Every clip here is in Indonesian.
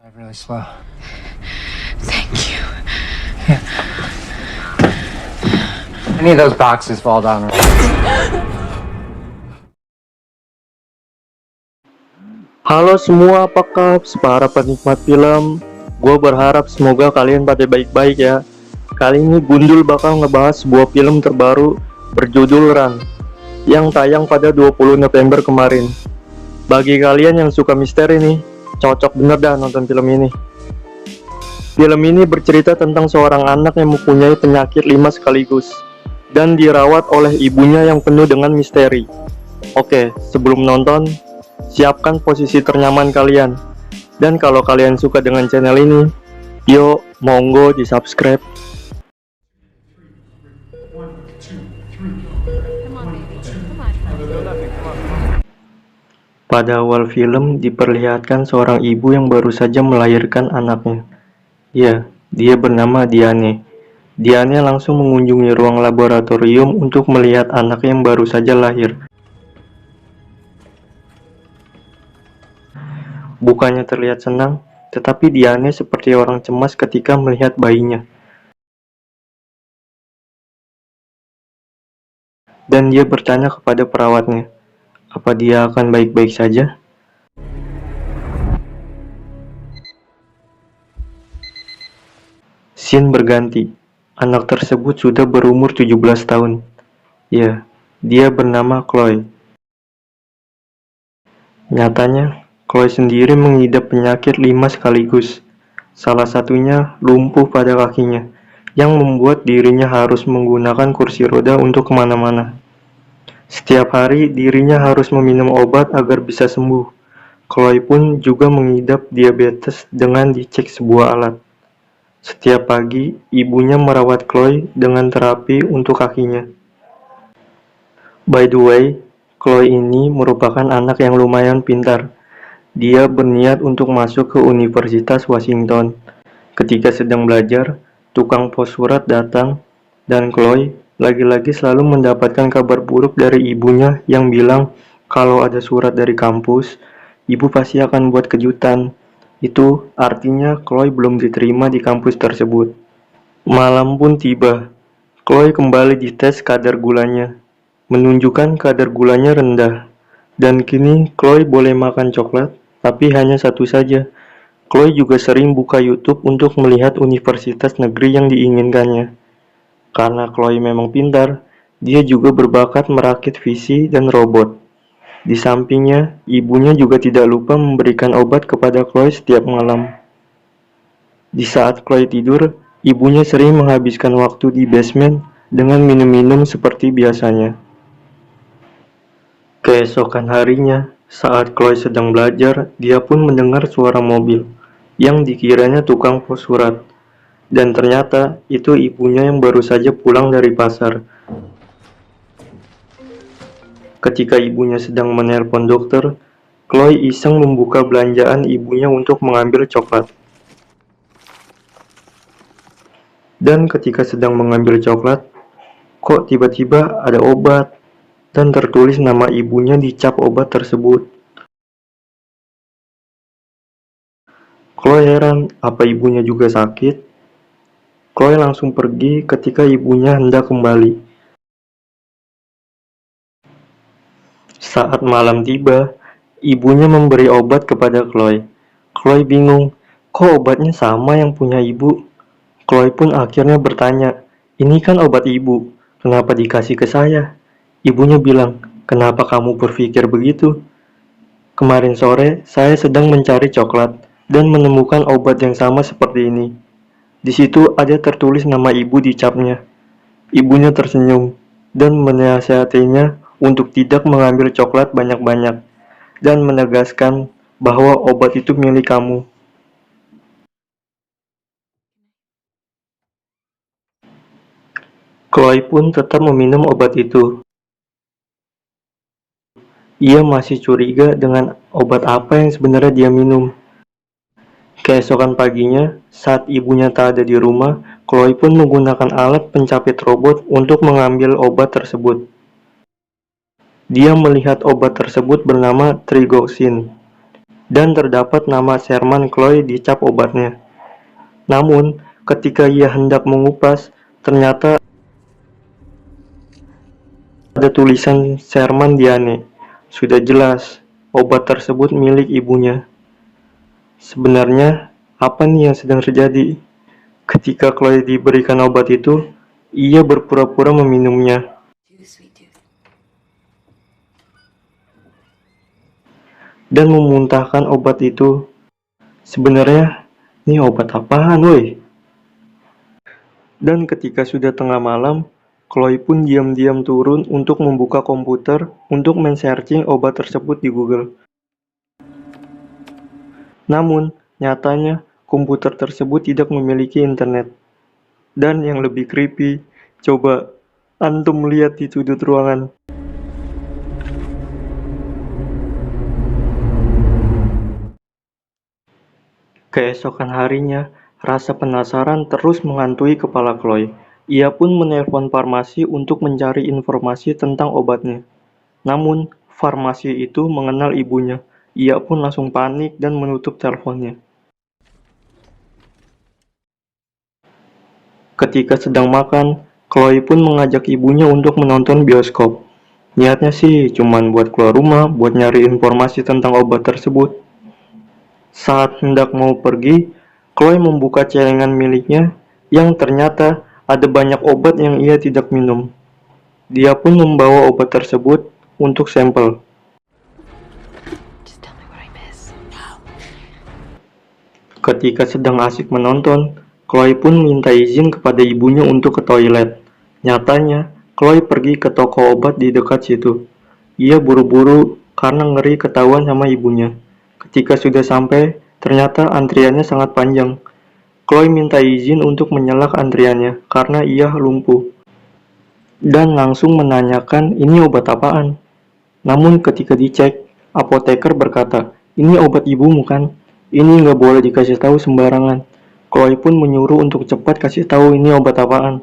Really slow. Thank you. Any of those boxes fall down. Halo semua, apa kabar para penikmat film? Gue berharap semoga kalian pada baik-baik ya. Kali ini Gundul bakal ngebahas sebuah film terbaru berjudul Run yang tayang pada 20 November kemarin. Bagi kalian yang suka misteri nih, cocok bener dah nonton film ini. Film ini bercerita tentang seorang anak yang mempunyai penyakit 5 sekaligus dan dirawat oleh ibunya yang penuh dengan misteri. Oke, sebelum nonton, siapkan posisi ternyaman kalian. Dan kalau kalian suka dengan channel ini, yuk monggo di subscribe. Pada awal film diperlihatkan seorang ibu yang baru saja melahirkan anaknya. Ya, dia bernama Diane. Diane langsung mengunjungi ruang laboratorium untuk melihat anak yang baru saja lahir. Bukannya terlihat senang, tetapi Diane seperti orang cemas ketika melihat bayinya. Dan dia bertanya kepada perawatnya, apa dia akan baik-baik saja? Scene berganti. Anak tersebut sudah berumur 17 tahun. Ya, dia bernama Chloe. Nyatanya, Chloe sendiri mengidap penyakit 5 sekaligus. Salah satunya lumpuh pada kakinya, yang membuat dirinya harus menggunakan kursi roda untuk kemana-mana. Setiap hari dirinya harus meminum obat agar bisa sembuh. Chloe pun juga mengidap diabetes dengan dicek sebuah alat. Setiap pagi, ibunya merawat Chloe dengan terapi untuk kakinya. By the way, Chloe ini merupakan anak yang lumayan pintar. Dia berniat untuk masuk ke Universitas Washington. Ketika sedang belajar, tukang pos surat datang, dan Chloe lagi-lagi selalu mendapatkan kabar buruk dari ibunya yang bilang kalau ada surat dari kampus, ibu pasti akan buat kejutan. Itu artinya Chloe belum diterima di kampus tersebut. Malam pun tiba. Chloe kembali dites kadar gulanya, menunjukkan kadar gulanya rendah. Dan kini Chloe boleh makan coklat, tapi hanya satu saja. Chloe juga sering buka YouTube untuk melihat universitas negeri yang diinginkannya. Karena Chloe memang pintar, dia juga berbakat merakit PC dan robot. Di sampingnya, ibunya juga tidak lupa memberikan obat kepada Chloe setiap malam. Di saat Chloe tidur, ibunya sering menghabiskan waktu di basement dengan minum-minum seperti biasanya. Keesokan harinya, saat Chloe sedang belajar, dia pun mendengar suara mobil yang dikiranya tukang pos surat. Dan ternyata itu ibunya yang baru saja pulang dari pasar. Ketika ibunya sedang menelpon dokter, Chloe iseng membuka belanjaan ibunya untuk mengambil coklat. Dan ketika sedang mengambil coklat, kok tiba-tiba ada obat, dan tertulis nama ibunya di cap obat tersebut. Chloe heran, apa ibunya juga sakit? Chloe langsung pergi ketika ibunya hendak kembali. Saat malam tiba, ibunya memberi obat kepada Chloe. Chloe bingung, kok obatnya sama yang punya ibu? Chloe pun akhirnya bertanya, ini kan obat ibu, kenapa dikasih ke saya? Ibunya bilang, kenapa kamu berpikir begitu? Kemarin sore, saya sedang mencari coklat dan menemukan obat yang sama seperti ini. Di situ ada tertulis nama ibu di capnya. Ibunya tersenyum dan menasihatinya untuk tidak mengambil coklat banyak-banyak dan menegaskan bahwa obat itu milik kamu. Chloe pun tetap meminum obat itu. Ia masih curiga dengan obat apa yang sebenarnya dia minum. Keesokan paginya, saat ibunya tak ada di rumah, Chloe pun menggunakan alat pencapit robot untuk mengambil obat tersebut. Dia melihat obat tersebut bernama Trigoxin. dan terdapat nama Sherman Chloe di cap obatnya. Namun, ketika ia hendak mengupas, ternyata ada tulisan Sherman Diane. Sudah jelas, obat tersebut milik ibunya. Sebenarnya, apa nih yang sedang terjadi? Ketika Chloe diberikan obat itu, ia berpura-pura meminumnya. Dan memuntahkan obat itu. Sebenarnya, ini obat apaan woi? Dan ketika sudah tengah malam, Chloe pun diam-diam turun untuk membuka komputer untuk men-searching obat tersebut di Google. Namun, nyatanya komputer tersebut tidak memiliki internet. Dan yang lebih creepy, coba antum lihat di sudut ruangan. Keesokan harinya, rasa penasaran terus menghantui kepala Chloe. Ia pun menelpon farmasi untuk mencari informasi tentang obatnya. Namun, farmasi itu mengenal ibunya. Ia pun langsung panik dan menutup teleponnya. Ketika sedang makan, Chloe pun mengajak ibunya untuk menonton bioskop. Niatnya sih cuman buat keluar rumah, buat nyari informasi tentang obat tersebut. Saat hendak mau pergi, Chloe membuka celengan miliknya yang ternyata ada banyak obat yang ia tidak minum. Dia pun membawa obat tersebut untuk sampel. Ketika sedang asik menonton, Chloe pun minta izin kepada ibunya untuk ke toilet. Nyatanya, Chloe pergi ke toko obat di dekat situ. Ia buru-buru karena ngeri ketahuan sama ibunya. Ketika sudah sampai, ternyata antriannya sangat panjang. Chloe minta izin untuk menyelak antriannya karena ia lumpuh. Dan langsung menanyakan ini obat apaan. Namun ketika dicek, apoteker berkata, ini obat ibumu kan? Ini nggak boleh dikasih tahu sembarangan. Chloe pun menyuruh untuk cepat kasih tahu ini obat apaan.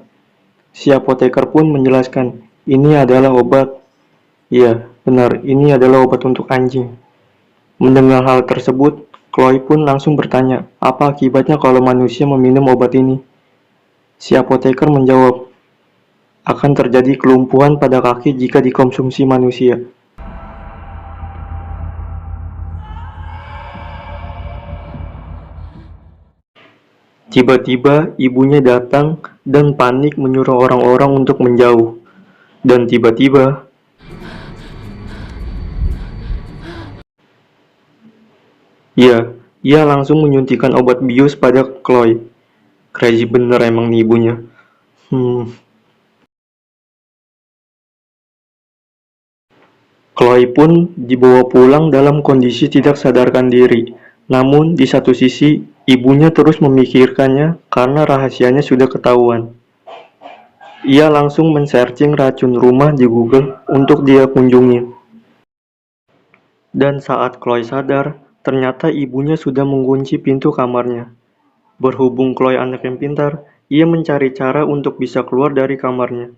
Si apoteker pun menjelaskan, ini adalah obat. Iya, benar, ini adalah obat untuk anjing. Mendengar hal tersebut, Chloe pun langsung bertanya, apa akibatnya kalau manusia meminum obat ini? Si apoteker menjawab, akan terjadi kelumpuhan pada kaki jika dikonsumsi manusia. Tiba-tiba ibunya datang dan panik menyuruh orang-orang untuk menjauh. Dan tiba-tiba ia langsung menyuntikkan obat bius pada Chloe. Crazy bener emang nih ibunya. Chloe pun dibawa pulang dalam kondisi tidak sadarkan diri. Namun di satu sisi, ibunya terus memikirkannya karena rahasianya sudah ketahuan. Ia langsung men-searching racun rumah di Google untuk dia kunjungi. Dan saat Chloe sadar, ternyata ibunya sudah mengunci pintu kamarnya. Berhubung Chloe anak yang pintar, ia mencari cara untuk bisa keluar dari kamarnya.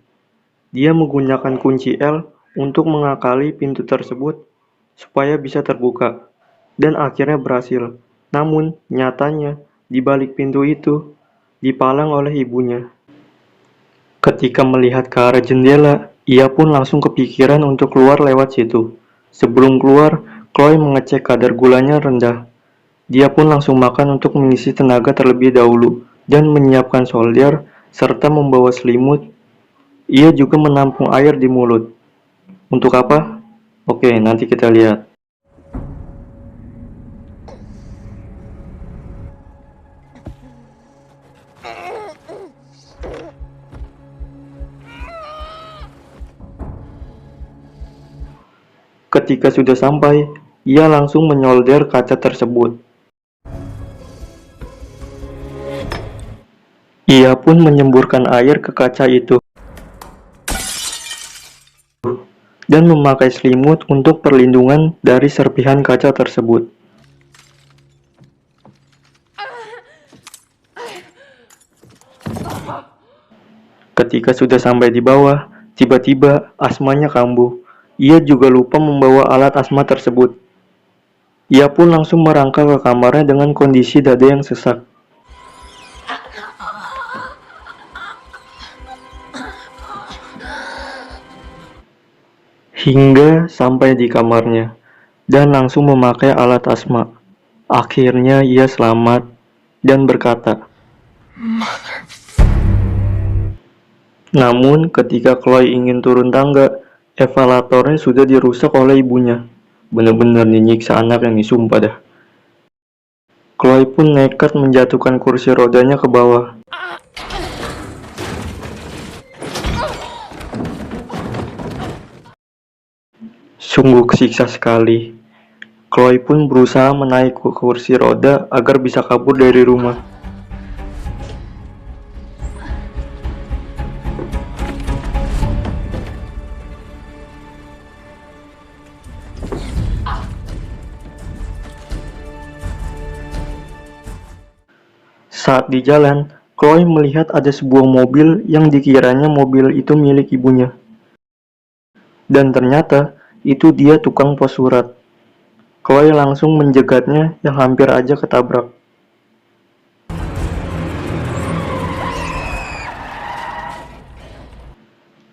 Dia menggunakan kunci L untuk mengakali pintu tersebut supaya bisa terbuka, dan akhirnya berhasil. Namun, nyatanya, di balik pintu itu, dipalang oleh ibunya. Ketika melihat ke arah jendela, ia pun langsung kepikiran untuk keluar lewat situ. Sebelum keluar, Chloe mengecek kadar gulanya rendah. Dia pun langsung makan untuk mengisi tenaga terlebih dahulu, dan menyiapkan solder, serta membawa selimut. Ia juga menampung air di mulut. Untuk apa? Oke, nanti kita lihat. Ketika sudah sampai, ia langsung menyolder kaca tersebut. Ia pun menyemburkan air ke kaca itu dan memakai selimut untuk perlindungan dari serpihan kaca tersebut. Ketika sudah sampai di bawah, tiba-tiba asmanya kambuh. Ia juga lupa membawa alat asma tersebut. Ia pun langsung merangkak ke kamarnya dengan kondisi dada yang sesak. Hingga sampai di kamarnya, dan langsung memakai alat asma. Akhirnya ia selamat dan berkata, namun ketika Chloe ingin turun tangga, eskalatornya sudah dirusak oleh ibunya. Benar-benar nyiksa anak yang disumpah dah. Chloe pun nekat menjatuhkan kursi rodanya ke bawah. Sungguh kesiksa sekali. Chloe pun berusaha menaik ke kursi roda agar bisa kabur dari rumah. Saat di jalan, Chloe melihat ada sebuah mobil yang dikiranya mobil itu milik ibunya. Dan ternyata, itu dia tukang pos surat. Chloe langsung menjegatnya yang hampir aja ketabrak.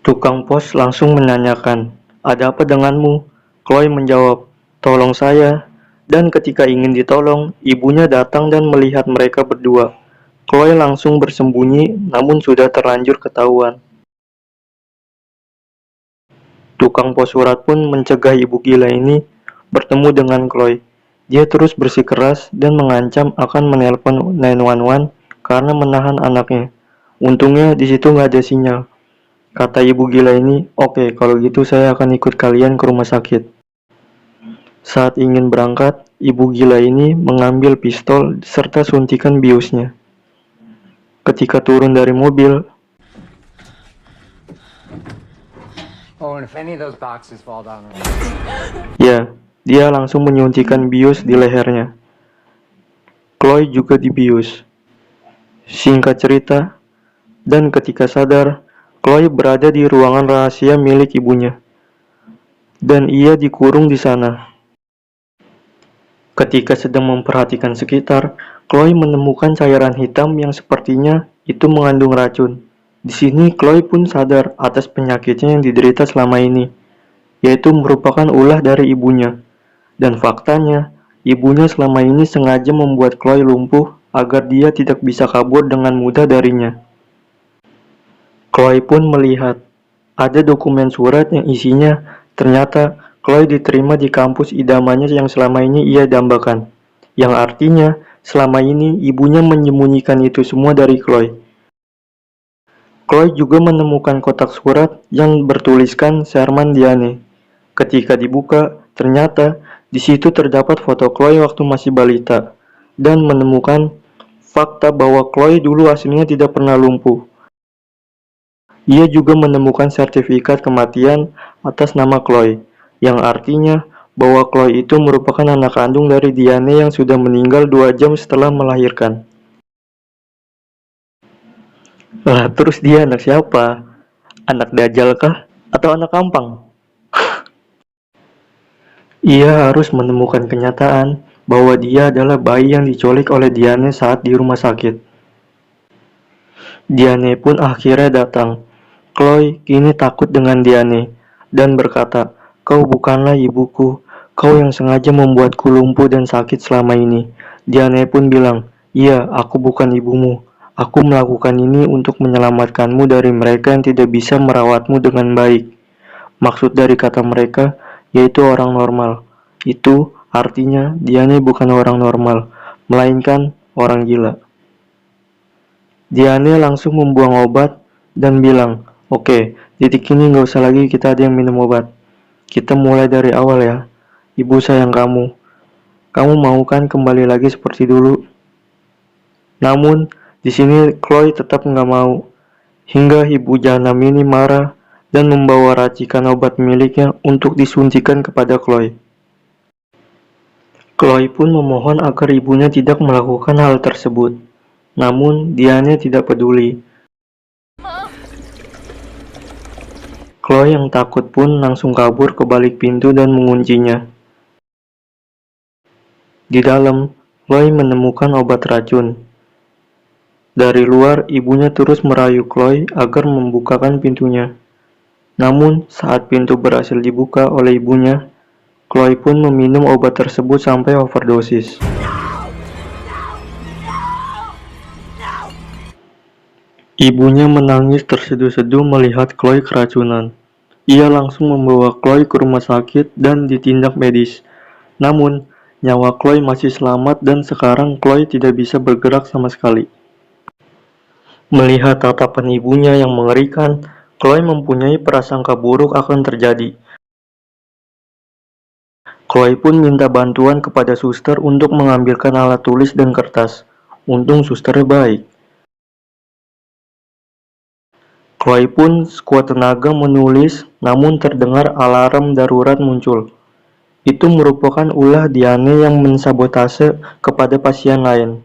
Tukang pos langsung menanyakan, "Ada apa denganmu?" Chloe menjawab, "Tolong saya." Dan ketika ingin ditolong, ibunya datang dan melihat mereka berdua. Chloe langsung bersembunyi, namun sudah terlanjur ketahuan. Tukang pos surat pun mencegah ibu gila ini bertemu dengan Chloe. Dia terus bersikeras dan mengancam akan menelpon 911 karena menahan anaknya. Untungnya di situ nggak ada sinyal. Kata ibu gila ini, "Oke, kalau gitu saya akan ikut kalian ke rumah sakit." Saat ingin berangkat, ibu gila ini mengambil pistol serta suntikan biusnya. Ketika turun dari mobil, Oh, and if any of those boxes fall down. ya, dia langsung menyuntikkan bius di lehernya. Chloe juga dibius. Singkat cerita, dan ketika sadar, Chloe berada di ruangan rahasia milik ibunya. Dan ia dikurung di sana. Ketika sedang memperhatikan sekitar, Chloe menemukan cairan hitam yang sepertinya itu mengandung racun. Di sini Chloe pun sadar atas penyakitnya yang diderita selama ini, yaitu merupakan ulah dari ibunya. Dan faktanya, ibunya selama ini sengaja membuat Chloe lumpuh agar dia tidak bisa kabur dengan mudah darinya. Chloe pun melihat ada dokumen surat yang isinya ternyata Chloe diterima di kampus idamannya yang selama ini ia dambakan. Yang artinya, selama ini ibunya menyembunyikan itu semua dari Chloe. Chloe juga menemukan kotak surat yang bertuliskan Sherman Diane. Ketika dibuka, ternyata di situ terdapat foto Chloe waktu masih balita dan menemukan fakta bahwa Chloe dulu aslinya tidak pernah lumpuh. Ia juga menemukan sertifikat kematian atas nama Chloe, yang artinya bahwa Chloe itu merupakan anak kandung dari Diane yang sudah meninggal 2 jam setelah melahirkan. Lah, terus dia anak siapa? Anak Dajjal kah? Atau anak Kampang? Ia harus menemukan kenyataan bahwa dia adalah bayi yang diculik oleh Diane saat di rumah sakit. Diane pun akhirnya datang. Chloe kini takut dengan Diane dan berkata, "Kau bukanlah ibuku, kau yang sengaja membuatku lumpuh dan sakit selama ini." Diane pun bilang, "Iya, aku bukan ibumu. Aku melakukan ini untuk menyelamatkanmu dari mereka yang tidak bisa merawatmu dengan baik." Maksud dari kata mereka yaitu orang normal. Itu artinya Diane bukan orang normal, melainkan orang gila. Diane langsung membuang obat dan bilang, "Oke, titik ini nggak usah lagi kita ada yang minum obat. Kita mulai dari awal ya. Ibu sayang kamu. Kamu mau kan kembali lagi seperti dulu?" Namun, di sini Chloe tetap nggak mau. Hingga ibu jahanam ini marah dan membawa racikan obat miliknya untuk disuntikan kepada Chloe. Chloe pun memohon agar ibunya tidak melakukan hal tersebut. Namun, Diane tidak peduli. Chloe yang takut pun langsung kabur ke balik pintu dan menguncinya. Di dalam, Chloe menemukan obat racun. Dari luar, ibunya terus merayu Chloe agar membukakan pintunya. Namun, saat pintu berhasil dibuka oleh ibunya, Chloe pun meminum obat tersebut sampai overdosis. Ibunya menangis terseduh-seduh melihat Chloe keracunan. Ia langsung membawa Chloe ke rumah sakit dan ditindak medis. Namun, nyawa Chloe masih selamat dan sekarang Chloe tidak bisa bergerak sama sekali. Melihat tatapan ibunya yang mengerikan, Chloe mempunyai prasangka buruk akan terjadi. Chloe pun minta bantuan kepada suster untuk mengambilkan alat tulis dan kertas. Untung susternya baik. Chloe pun sekuat tenaga menulis, namun terdengar alarm darurat muncul. Itu merupakan ulah Diane yang mensabotase kepada pasien lain.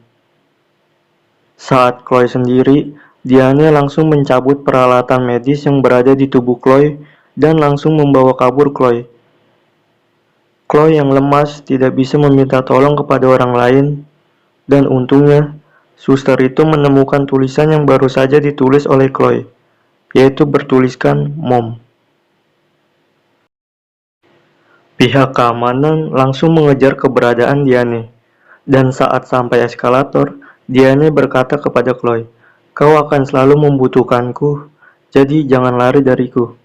Saat Chloe sendiri, Diane langsung mencabut peralatan medis yang berada di tubuh Chloe dan langsung membawa kabur Chloe. Chloe yang lemas tidak bisa meminta tolong kepada orang lain, dan untungnya, suster itu menemukan tulisan yang baru saja ditulis oleh Chloe, yaitu bertuliskan Mom. Pihak keamanan langsung mengejar keberadaan Diane, dan saat sampai eskalator, Diane berkata kepada Chloe, "Kau akan selalu membutuhkanku, jadi jangan lari dariku."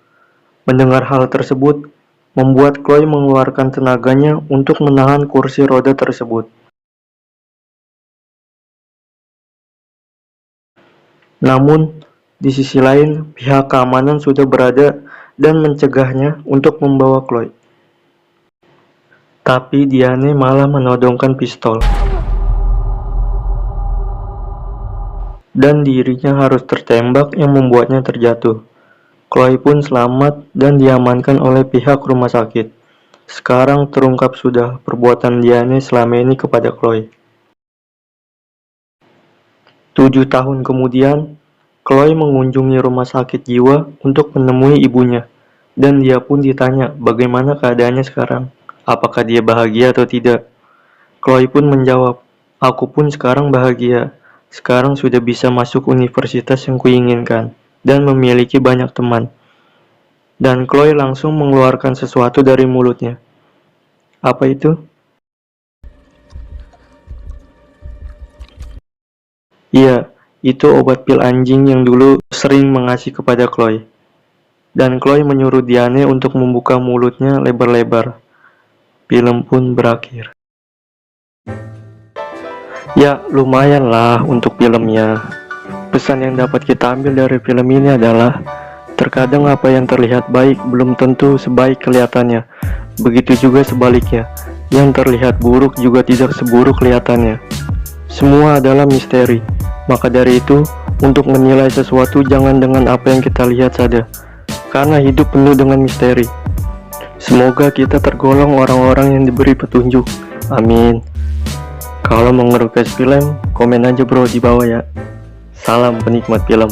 Mendengar hal tersebut, membuat Chloe mengeluarkan tenaganya untuk menahan kursi roda tersebut. Namun, di sisi lain, pihak keamanan sudah berada dan mencegahnya untuk membawa Chloe. Tapi Diane malah menodongkan pistol. Dan dirinya harus tertembak yang membuatnya terjatuh. Chloe pun selamat dan diamankan oleh pihak rumah sakit. Sekarang terungkap sudah perbuatan Diane selama ini kepada Chloe. 7 tahun kemudian, Chloe mengunjungi rumah sakit jiwa untuk menemui ibunya. Dan dia pun ditanya bagaimana keadaannya sekarang. Apakah dia bahagia atau tidak? Chloe pun menjawab, "Aku pun sekarang bahagia. Sekarang sudah bisa masuk universitas yang kuinginkan dan memiliki banyak teman." Dan Chloe langsung mengeluarkan sesuatu dari mulutnya. Apa itu? Iya, itu obat pil anjing yang dulu sering mengasih kepada Chloe. Dan Chloe menyuruh Diane untuk membuka mulutnya lebar-lebar. Film pun berakhir. Ya, lumayan lah untuk filmnya. Pesan yang dapat kita ambil dari film ini adalah terkadang apa yang terlihat baik belum tentu sebaik kelihatannya. Begitu juga sebaliknya, yang terlihat buruk juga tidak seburuk kelihatannya. Semua adalah misteri. Maka dari itu, untuk menilai sesuatu jangan dengan apa yang kita lihat saja, karena hidup penuh dengan misteri. Semoga kita tergolong orang-orang yang diberi petunjuk. Amin. Kalau mau nge-request film, komen aja bro di bawah ya. Salam penikmat film.